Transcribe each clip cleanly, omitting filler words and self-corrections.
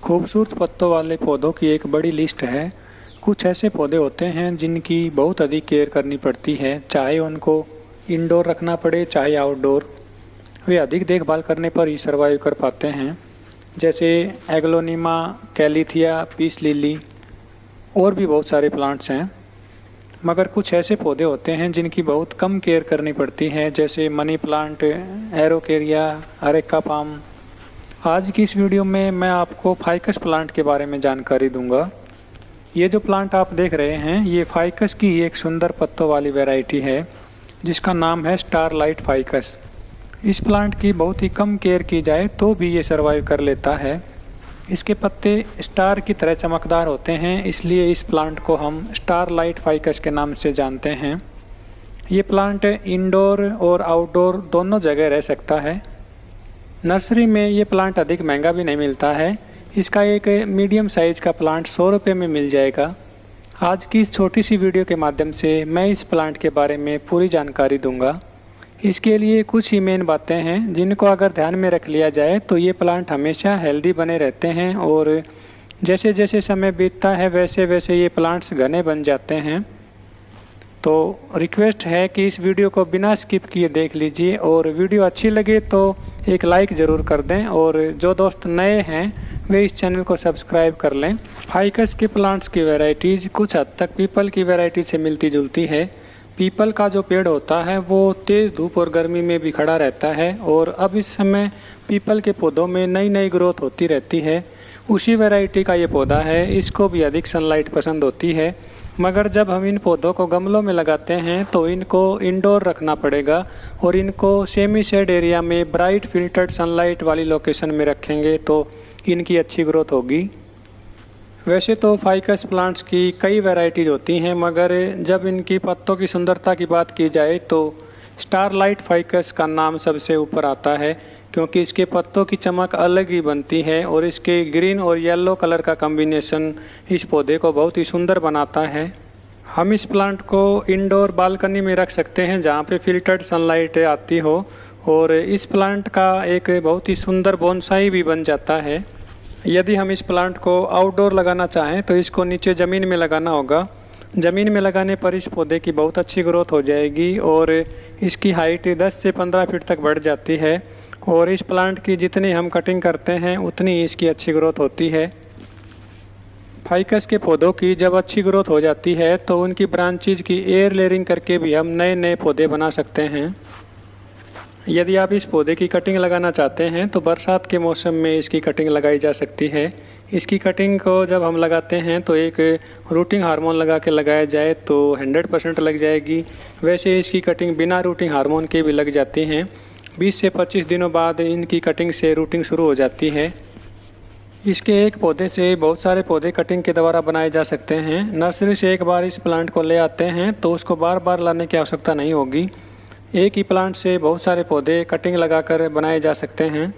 खूबसूरत पत्तों वाले पौधों की एक बड़ी लिस्ट है। कुछ ऐसे पौधे होते हैं जिनकी बहुत अधिक केयर करनी पड़ती है, चाहे उनको इंडोर रखना पड़े चाहे आउटडोर। वे अधिक देखभाल करने पर ही सर्वाइव कर पाते हैं, जैसे एग्लोनिमा, कैलिथिया, पीस लिली और भी बहुत सारे प्लांट्स हैं। मगर कुछ ऐसे पौधे होते हैं जिनकी बहुत कम केयर करनी पड़ती है, जैसे money plant, araucaria, areca palm. आज की इस वीडियो में मैं आपको फाइकस प्लांट के बारे में जानकारी दूंगा। ये जो प्लांट आप देख रहे हैं, ये फाइकस की एक सुंदर पत्तों वाली वैरायटी है जिसका नाम है स्टारलाइट फाइकस। इस प्लांट की बहुत ही कम केयर की जाए तो भी ये सर्वाइव कर लेता है। इसके पत्ते स्टार की तरह चमकदार होते हैं, इसलिए इस प्लांट को हम स्टारलाइट फाइकस के नाम से जानते हैं। ये प्लांट इंडोर और आउटडोर दोनों जगह रह सकता है। नर्सरी में ये प्लांट अधिक महंगा भी नहीं मिलता है। इसका एक मीडियम साइज़ का प्लांट 100 रुपये में मिल जाएगा। आज की इस छोटी सी वीडियो के माध्यम से मैं इस प्लांट के बारे में पूरी जानकारी दूंगा। इसके लिए कुछ ही मेन बातें हैं जिनको अगर ध्यान में रख लिया जाए तो ये प्लांट हमेशा हेल्दी बने रहते हैं और जैसे जैसे समय बीतता है वैसे वैसे ये प्लांट्स घने बन जाते हैं। तो रिक्वेस्ट है कि इस वीडियो को बिना स्किप किए देख लीजिए और वीडियो अच्छी लगे तो एक लाइक ज़रूर कर दें और जो दोस्त नए हैं वे इस चैनल को सब्सक्राइब कर लें। फाइकस के प्लांट्स की वैरायटीज़ कुछ हद तक पीपल की वैरायटी से मिलती जुलती है। पीपल का जो पेड़ होता है वो तेज़ धूप और गर्मी में भी खड़ा रहता है और अब इस समय पीपल के पौधों में नई नई ग्रोथ होती रहती है। उसी वैरायटी का ये पौधा है। इसको भी अधिक सनलाइट पसंद होती है, मगर जब हम इन पौधों को गमलों में लगाते हैं तो इनको इंडोर रखना पड़ेगा और इनको सेमी शेड एरिया में ब्राइट फिल्टर्ड सनलाइट वाली लोकेशन में रखेंगे तो इनकी अच्छी ग्रोथ होगी। वैसे तो फाइकस प्लांट्स की कई वैरायटीज़ होती हैं, मगर जब इनकी पत्तों की सुंदरता की बात की जाए तो स्टारलाइट फाइकस का नाम सबसे ऊपर आता है, क्योंकि इसके पत्तों की चमक अलग ही बनती है और इसके ग्रीन और येलो कलर का कॉम्बिनेशन इस पौधे को बहुत ही सुंदर बनाता है। हम इस प्लांट को इंडोर बालकनी में रख सकते हैं जहाँ पे फिल्टर्ड सनलाइट आती हो और इस प्लांट का एक बहुत ही सुंदर बोनसाई भी बन जाता है। यदि हम इस प्लांट को आउटडोर लगाना चाहें तो इसको नीचे ज़मीन में लगाना होगा। ज़मीन में लगाने पर इस पौधे की बहुत अच्छी ग्रोथ हो जाएगी और इसकी हाइट 10 से 15 फीट तक बढ़ जाती है और इस प्लांट की जितनी हम कटिंग करते हैं उतनी इसकी अच्छी ग्रोथ होती है। फाइकस के पौधों की जब अच्छी ग्रोथ हो जाती है तो उनकी ब्रांचेज की एयर लेयरिंग करके भी हम नए नए पौधे बना सकते हैं। यदि आप इस पौधे की कटिंग लगाना चाहते हैं तो बरसात के मौसम में इसकी कटिंग लगाई जा सकती है। इसकी कटिंग को जब हम लगाते हैं तो एक रूटिंग हार्मोन लगा के लगाया जाए तो 100% लग जाएगी। वैसे इसकी कटिंग बिना रूटिंग हार्मोन के भी लग जाती हैं। 20 से 25 दिनों बाद इनकी कटिंग से रूटिंग शुरू हो जाती है। इसके एक पौधे से बहुत सारे पौधे कटिंग के द्वारा बनाए जा सकते हैं। नर्सरी से एक बार इस प्लांट को ले आते हैं तो उसको बार बार लाने की आवश्यकता नहीं होगी। एक ही प्लांट से बहुत सारे पौधे कटिंग लगाकर बनाए जा सकते हैं।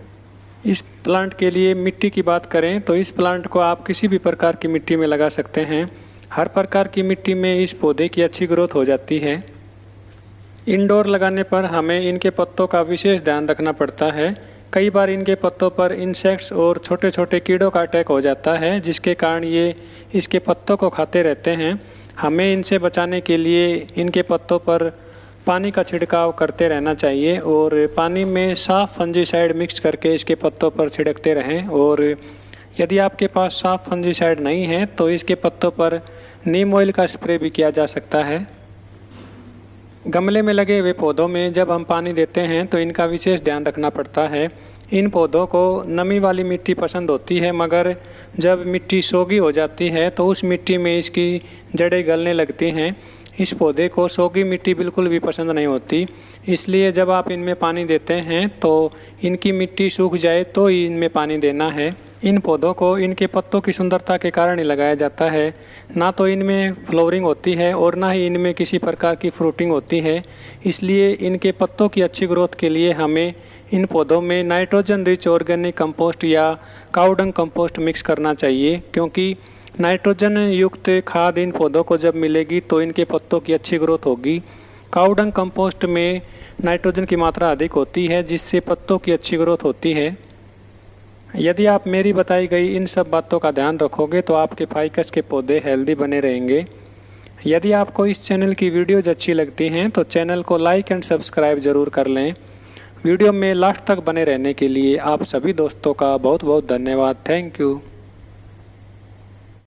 इस प्लांट के लिए मिट्टी की बात करें तो इस प्लांट को आप किसी भी प्रकार की मिट्टी में लगा सकते हैं। हर प्रकार की मिट्टी में इस पौधे की अच्छी ग्रोथ हो जाती है। इंडोर लगाने पर हमें इनके पत्तों का विशेष ध्यान रखना पड़ता है। कई बार इनके पत्तों पर इंसेक्ट्स और छोटे छोटे कीड़ों का अटैक हो जाता है, जिसके कारण ये इसके पत्तों को खाते रहते हैं। हमें इनसे बचाने के लिए इनके पत्तों पर पानी का छिड़काव करते रहना चाहिए और पानी में साफ़ फंजीसाइड मिक्स करके इसके पत्तों पर छिड़कते रहें। और यदि आपके पास साफ़ फंजीसाइड नहीं है तो इसके पत्तों पर नीम ऑयल का स्प्रे भी किया जा सकता है। गमले में लगे हुए पौधों में जब हम पानी देते हैं तो इनका विशेष ध्यान रखना पड़ता है। इन पौधों को नमी वाली मिट्टी पसंद होती है, मगर जब मिट्टी सोगी हो जाती है तो उस मिट्टी में इसकी जड़ें गलने लगती हैं। इस पौधे को सोगी मिट्टी बिल्कुल भी पसंद नहीं होती, इसलिए जब आप इनमें पानी देते हैं तो इनकी मिट्टी सूख जाए तो ही इनमें पानी देना है। इन पौधों को इनके पत्तों की सुंदरता के कारण ही लगाया जाता है। ना तो इनमें फ्लावरिंग होती है और ना ही इनमें किसी प्रकार की फ्रूटिंग होती है, इसलिए इनके पत्तों की अच्छी ग्रोथ के लिए हमें इन पौधों में नाइट्रोजन रिच ऑर्गेनिक कंपोस्ट या काउडंग कंपोस्ट मिक्स करना चाहिए, क्योंकि नाइट्रोजन युक्त खाद इन पौधों को जब मिलेगी तो इनके पत्तों की अच्छी ग्रोथ होगी। काउडंग कंपोस्ट में नाइट्रोजन की मात्रा अधिक होती है, जिससे पत्तों की अच्छी ग्रोथ होती है। यदि आप मेरी बताई गई इन सब बातों का ध्यान रखोगे तो आपके फाइकस के पौधे हेल्दी बने रहेंगे। यदि आपको इस चैनल की वीडियोज अच्छी लगती हैं तो चैनल को लाइक एंड सब्सक्राइब ज़रूर कर लें। वीडियो में लास्ट तक बने रहने के लिए आप सभी दोस्तों का बहुत बहुत धन्यवाद। Thank you.